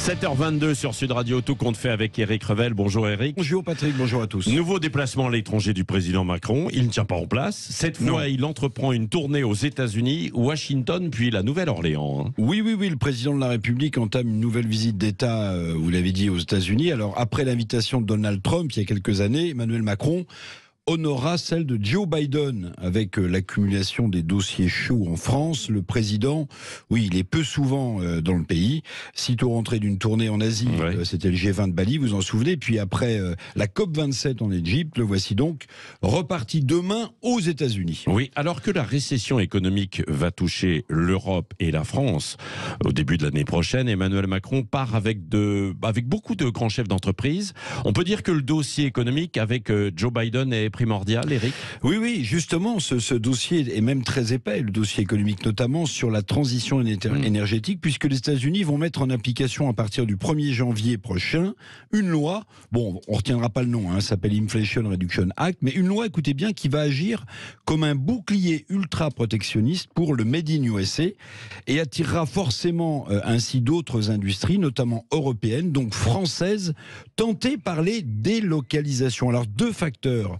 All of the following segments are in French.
7h22 sur Sud Radio, tout compte fait avec Éric Revel. Bonjour Éric. Bonjour Patrick, bonjour à tous. Nouveau déplacement à l'étranger du président Macron. Il ne tient pas en place. Cette fois, il entreprend une tournée aux États-Unis, Washington, puis la Nouvelle-Orléans. Oui, le président de la République entame une nouvelle visite d'État, vous l'avez dit, aux États-Unis. Alors, après l'invitation de Donald Trump, il y a quelques années, Emmanuel Macron honora celle de Joe Biden. Avec l'accumulation des dossiers chauds en France, le président, oui, il est peu souvent dans le pays. Sitôt rentré d'une tournée en Asie, c'était le G20 de Bali, vous vous en souvenez. Puis après la COP27 en Égypte, le voici donc reparti demain aux États-Unis. Oui, alors que la récession économique va toucher l'Europe et la France au début de l'année prochaine, Emmanuel Macron part avec beaucoup de grands chefs d'entreprise. On peut dire que le dossier économique avec Joe Biden est primordial, Éric ? Oui, justement, ce dossier est même très épais, le dossier économique, notamment sur la transition énergétique, puisque les États-Unis vont mettre en application à partir du 1er janvier prochain une loi, bon, on ne retiendra pas le nom, ça s'appelle Inflation Reduction Act, mais une loi, écoutez bien, qui va agir comme un bouclier ultra-protectionniste pour le Made in USA et attirera forcément ainsi d'autres industries, notamment européennes, donc françaises, tentées par les délocalisations. Alors, deux facteurs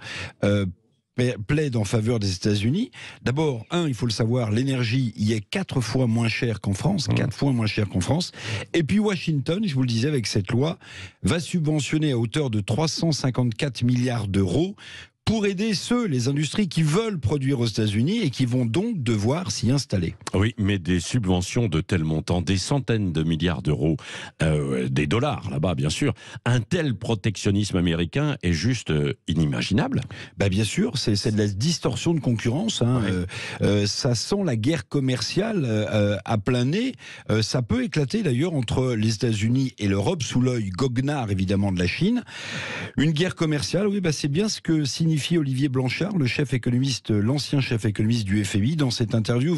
plaide en faveur des États-Unis. D'abord, il faut le savoir, l'énergie y est 4 fois moins chère qu'en France, 4 fois moins chère qu'en France. Et puis Washington, je vous le disais, avec cette loi, va subventionner à hauteur de 354 milliards d'euros pour aider les industries qui veulent produire aux États-Unis et qui vont donc devoir s'y installer. Oui, mais des subventions de tel montant, des centaines de milliards d'euros, des dollars là-bas, bien sûr. Un tel protectionnisme américain est juste inimaginable. Bien sûr, c'est de la distorsion de concurrence. Ça sent la guerre commerciale à plein nez. Ça peut éclater d'ailleurs entre les États-Unis et l'Europe, sous l'œil goguenard évidemment de la Chine. Une guerre commerciale, c'est bien ce que signifie Olivier Blanchard, l'ancien chef économiste du FMI, dans cette interview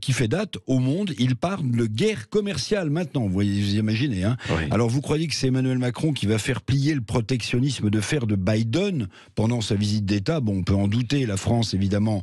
qui fait date au Monde. Il parle de guerre commerciale maintenant, vous imaginez. Alors vous croyez que c'est Emmanuel Macron qui va faire plier le protectionnisme de fer de Biden pendant sa visite d'État? On peut en douter, la France évidemment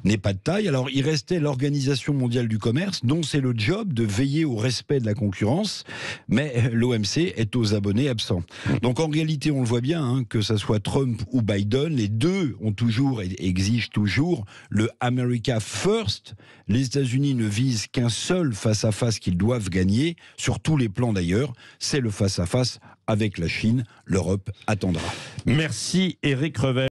n'est pas de taille. Alors il restait l'Organisation mondiale du commerce, dont c'est le job de veiller au respect de la concurrence, mais l'OMC est aux abonnés absents. Donc en réalité on le voit bien, que ça soit Trump ou Biden, les deux ont toujours et exigent toujours le America First. Les États-Unis ne visent qu'un seul face-à-face qu'ils doivent gagner, sur tous les plans d'ailleurs, c'est le face-à-face avec la Chine. L'Europe attendra. Merci Éric Revel.